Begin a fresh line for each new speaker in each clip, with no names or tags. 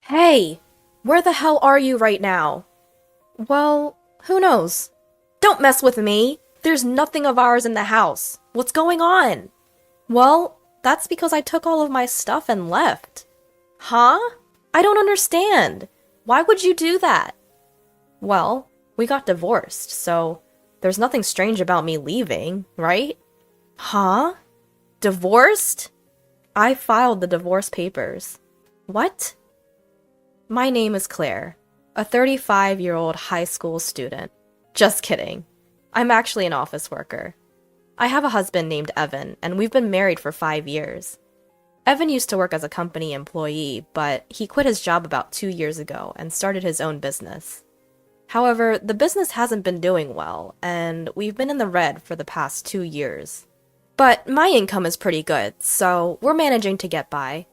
Hey, where the hell are you right now? Well, who knows? Don't mess with me! There's nothing of ours in the house. What's going on? Well, that's because I took all of my stuff and left. Huh? I don't understand. Why would you do that? Well, we got divorced, so there's nothing strange about me leaving, right? Huh? Divorced? I filed the divorce papers. What? My name is Claire, a 35-year-old high school student. Just kidding. I'm actually an office worker. I have a husband named Evan, and we've been married for 5 years. Evan used to work as a company employee, but he quit his job about 2 years ago and started his own business. However, the business hasn't been doing well, and we've been in the red for the past 2 years. But my income is pretty good, so we're managing to get by.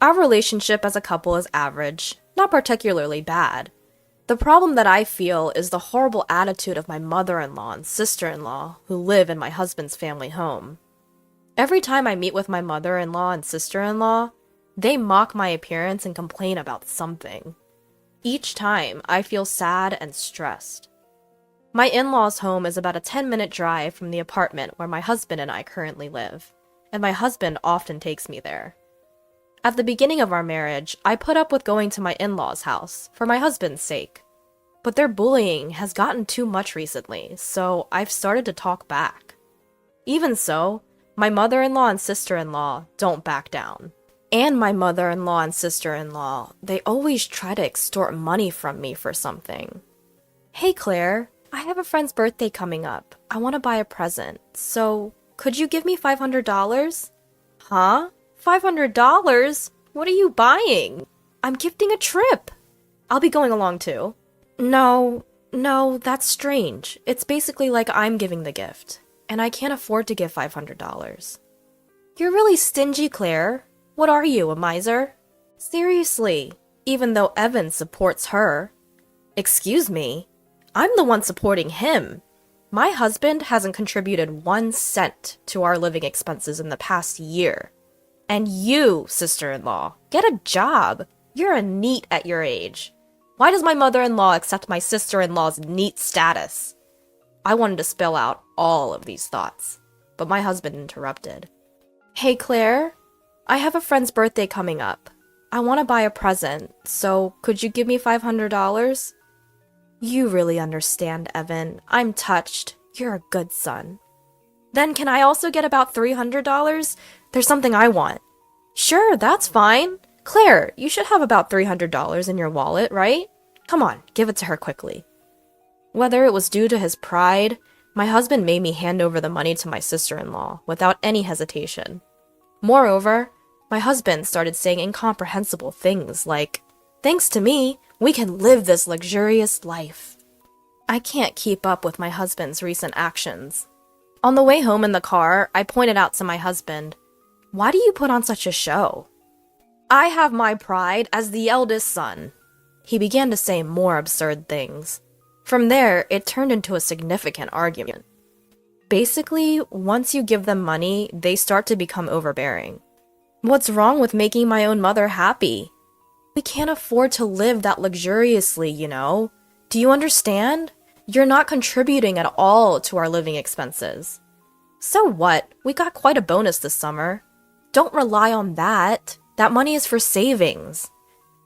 Our relationship as a couple is average, not particularly bad. The problem that I feel is the horrible attitude of my mother-in-law and sister-in-law who live in my husband's family home. Every time I meet with my mother-in-law and sister-in-law, they mock my appearance and complain about something. Each time, I feel sad and stressed. My in-laws' home is about a 10-minute drive from the apartment where my husband and I currently live, and my husband often takes me there. At the beginning of our marriage, I put up with going to my in-laws' house for my husband's sake. But their bullying has gotten too much recently, so I've started to talk back. Even so, my mother-in-law and sister-in-law don't back down. And my mother-in-law and sister-in-law, they always try to extort money from me for something. Hey Claire, I have a friend's birthday coming up. I want to buy a present, so could you give me $500? Huh? $500? What are you buying? I'm gifting a trip. I'll be going along too. No, that's strange. It's basically like I'm giving the gift, and I can't afford to give $500. You're really stingy, Claire. What are you, a miser? Seriously, even though Evan supports her. Excuse me, I'm the one supporting him. My husband hasn't contributed 1 cent to our living expenses in the past year. And you, sister-in-law, get a job. You're a NEET at your age. Why does my mother-in-law accept my sister-in-law's NEET status? I wanted to spill out all of these thoughts, but my husband interrupted. Hey, Claire, I have a friend's birthday coming up. I want to buy a present, so could you give me $500? You really understand, Evan. I'm touched. You're a good son. Then can I also get about $300? There's something I want. Sure, that's fine. Claire, you should have about $300 in your wallet, right? Come on, give it to her quickly. Whether it was due to his pride, my husband made me hand over the money to my sister-in-law without any hesitation. Moreover, my husband started saying incomprehensible things like, "Thanks to me, we can live this luxurious life." I can't keep up with my husband's recent actions. On the way home in the car, I pointed out to my husband, "Why do you put on such a show?" "I have my pride as the eldest son." He began to say more absurd things. From there, it turned into a significant argument. Basically, once you give them money, they start to become overbearing. What's wrong with making my own mother happy? We can't afford to live that luxuriously, you know? Do you understand? You're not contributing at all to our living expenses. So what? We got quite a bonus this summer. Don't rely on that. That money is for savings.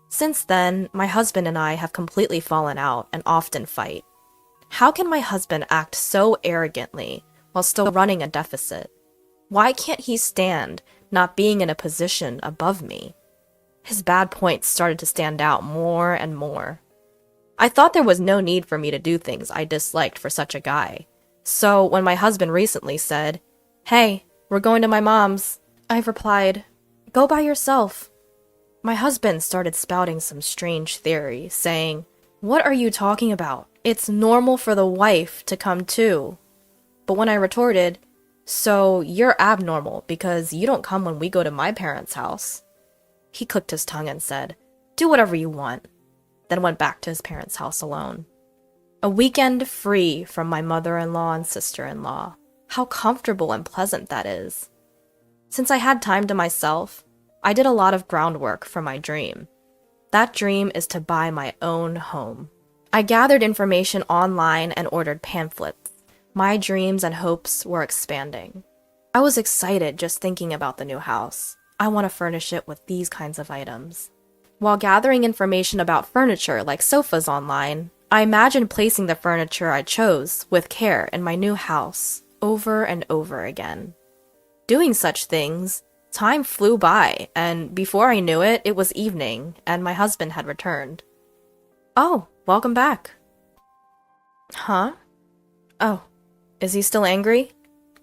Since then, my husband and I have completely fallen out and often fight. How can my husband act so arrogantly while still running a deficit? Why can't he stand not being in a position above me? His bad points started to stand out more and more. I thought there was no need for me to do things I disliked for such a guy. So when my husband recently said, "Hey, we're going to my mom's," I've replied, "Go by yourself." My husband started spouting some strange theory, saying, "What are you talking about? It's normal for the wife to come too." But when I retorted, "So you're abnormal because you don't come when we go to my parents' house," he clicked his tongue and said, "Do whatever you want," then went back to his parents' house alone. A weekend free from my mother-in-law and sister-in-law. How comfortable and pleasant that is. Since I had time to myself, I did a lot of groundwork for my dream. That dream is to buy my own home. I gathered information online and ordered pamphlets. My dreams and hopes were expanding. I was excited just thinking about the new house. I want to furnish it with these kinds of items. While gathering information about furniture like sofas online, I imagined placing the furniture I chose with care in my new house over and over again. Doing such things, time flew by, and before I knew it, it was evening, and my husband had returned. Oh, welcome back. Huh? Oh, is he still angry?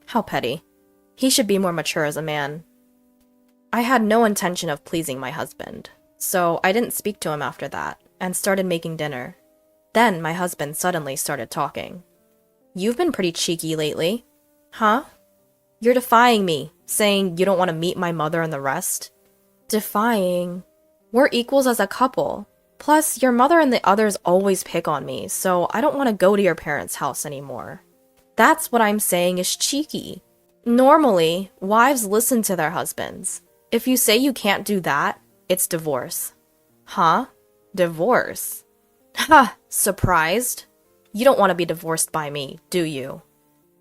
How petty. He should be more mature as a man. I had no intention of pleasing my husband, so I didn't speak to him after that, and started making dinner. Then my husband suddenly started talking. You've been pretty cheeky lately. Huh? You're defying me, saying you don't want to meet my mother and the rest. Defying? We're equals as a couple. Plus, your mother and the others always pick on me, so I don't want to go to your parents' house anymore. That's what I'm saying is cheeky. Normally, wives listen to their husbands. If you say you can't do that, it's divorce. Huh? Divorce? Ha! Surprised? You don't want to be divorced by me, do you?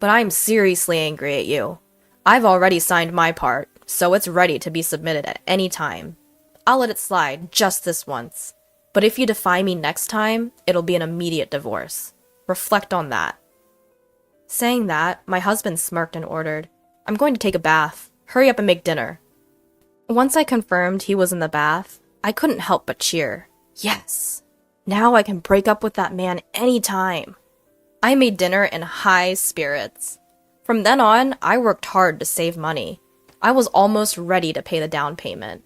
But I'm seriously angry at you. I've already signed my part, so it's ready to be submitted at any time. I'll let it slide just this once. But if you defy me next time, it'll be an immediate divorce. Reflect on that. Saying that, my husband smirked and ordered, I'm going to take a bath. Hurry up and make dinner. Once I confirmed he was in the bath, I couldn't help but cheer. Yes! Now I can break up with that man anytime. I made dinner in high spirits. From then on, I worked hard to save money. I was almost ready to pay the down payment.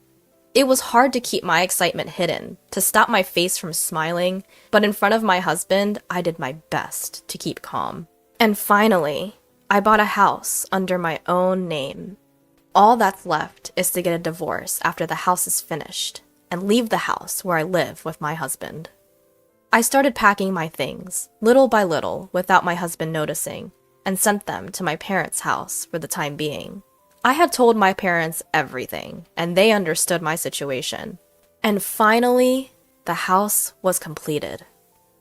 It was hard to keep my excitement hidden, to stop my face from smiling, but in front of my husband, I did my best to keep calm. And finally, I bought a house under my own name. All that's left is to get a divorce after the house is finished, and leave the house where I live with my husband. I started packing my things, little by little, without my husband noticing, and sent them to my parents' house for the time being. I had told my parents everything, and they understood my situation. And finally, the house was completed.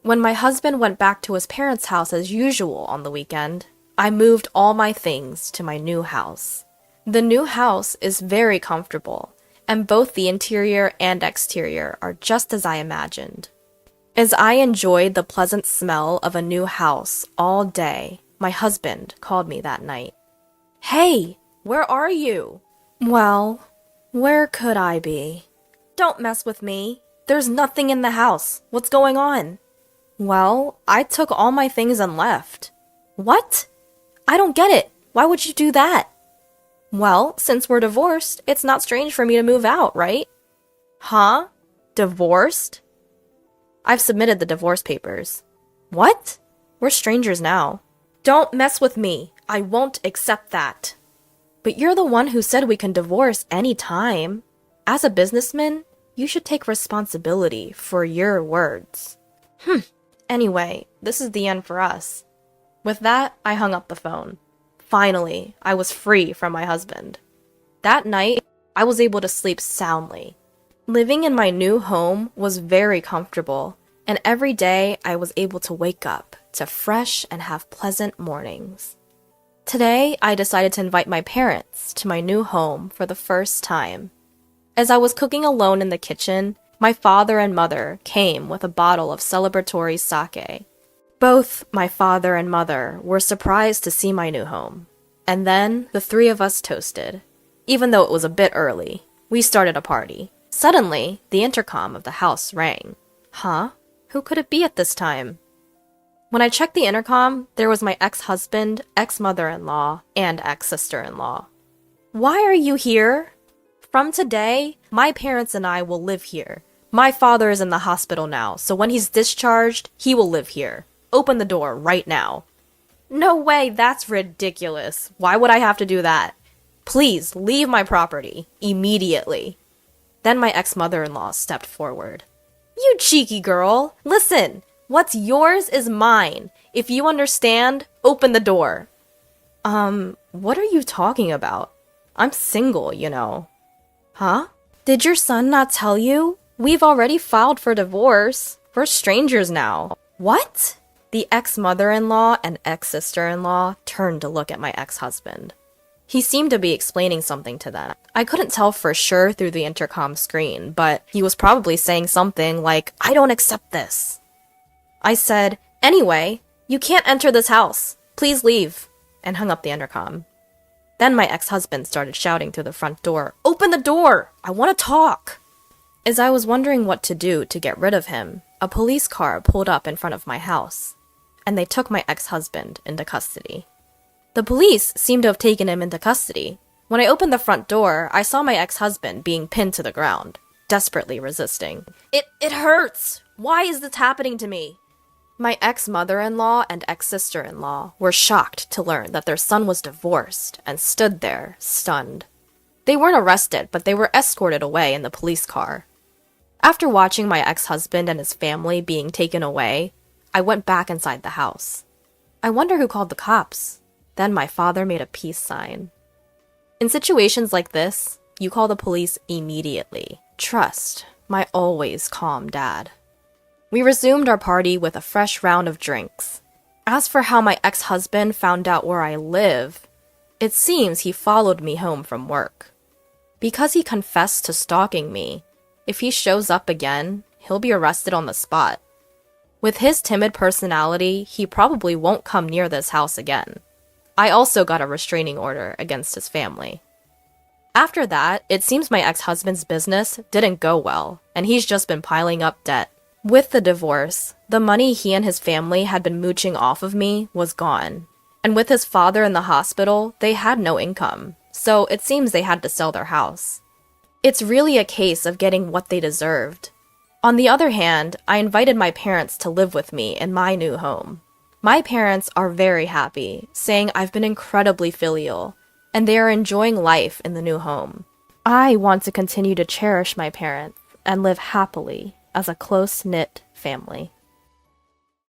When my husband went back to his parents' house as usual on the weekend, I moved all my things to my new house. The new house is very comfortable, and both the interior and exterior are just as I imagined. As I enjoyed the pleasant smell of a new house all day, my husband called me that night. Hey, where are you? Well, where could I be? Don't mess with me. There's nothing in the house. What's going on? Well, I took all my things and left. What? I don't get it. Why would you do that? Well, since we're divorced, it's not strange for me to move out, right? Huh? Divorced? I've submitted the divorce papers. What? We're strangers now. Don't mess with me. I won't accept that. But you're the one who said we can divorce any time. As a businessman, you should take responsibility for your words. Anyway, this is the end for us. With that, I hung up the phone. Finally, I was free from my husband. That night, I was able to sleep soundly. Living in my new home was very comfortable, and every day I was able to wake up to fresh and have pleasant mornings. Today, I decided to invite my parents to my new home for the first time. As I was cooking alone in the kitchen, my father and mother came with a bottle of celebratory sake. Both my father and mother were surprised to see my new home. And then the three of us toasted. Even though it was a bit early, we started a party. Suddenly, the intercom of the house rang. Huh? Who could it be at this time? When I checked the intercom, there was my ex-husband, ex-mother-in-law, and ex-sister-in-law. Why are you here? From today, my parents and I will live here. My father is in the hospital now, so when he's discharged, he will live here. Open the door right now. No way, that's ridiculous. Why would I have to do that? Please, leave my property. Immediately. Then my ex-mother-in-law stepped forward. You cheeky girl. Listen, what's yours is mine. If you understand, open the door. What are you talking about? I'm single, you know. Huh? Did your son not tell you? We've already filed for divorce. We're strangers now. What? The ex-mother-in-law and ex-sister-in-law turned to look at my ex-husband. He seemed to be explaining something to them. I couldn't tell for sure through the intercom screen, but he was probably saying something like, "I don't accept this." I said, "Anyway, you can't enter this house. Please leave," and hung up the intercom. Then my ex-husband started shouting through the front door, "Open the door! I want to talk!" As I was wondering what to do to get rid of him, a police car pulled up in front of my house, and they took my ex-husband into custody. The police seemed to have taken him into custody. When I opened the front door, I saw my ex-husband being pinned to the ground, desperately resisting. It hurts! Why is this happening to me?" My ex-mother-in-law and ex-sister-in-law were shocked to learn that their son was divorced and stood there, stunned. They weren't arrested, but they were escorted away in the police car. After watching my ex-husband and his family being taken away, I went back inside the house. I wonder who called the cops. Then my father made a peace sign. In situations like this, you call the police immediately. Trust my always calm dad. We resumed our party with a fresh round of drinks. As for how my ex-husband found out where I live, it seems he followed me home from work. Because he confessed to stalking me, if he shows up again, he'll be arrested on the spot. With his timid personality, he probably won't come near this house again. I also got a restraining order against his family. After that, it seems my ex-husband's business didn't go well, and he's just been piling up debt. With the divorce, the money he and his family had been mooching off of me was gone. And with his father in the hospital, they had no income, so it seems they had to sell their house. It's really a case of getting what they deserved. On the other hand, I invited my parents to live with me in my new home. My parents are very happy, saying I've been incredibly filial, and they are enjoying life in the new home. I want to continue to cherish my parents and live happily as a close-knit family.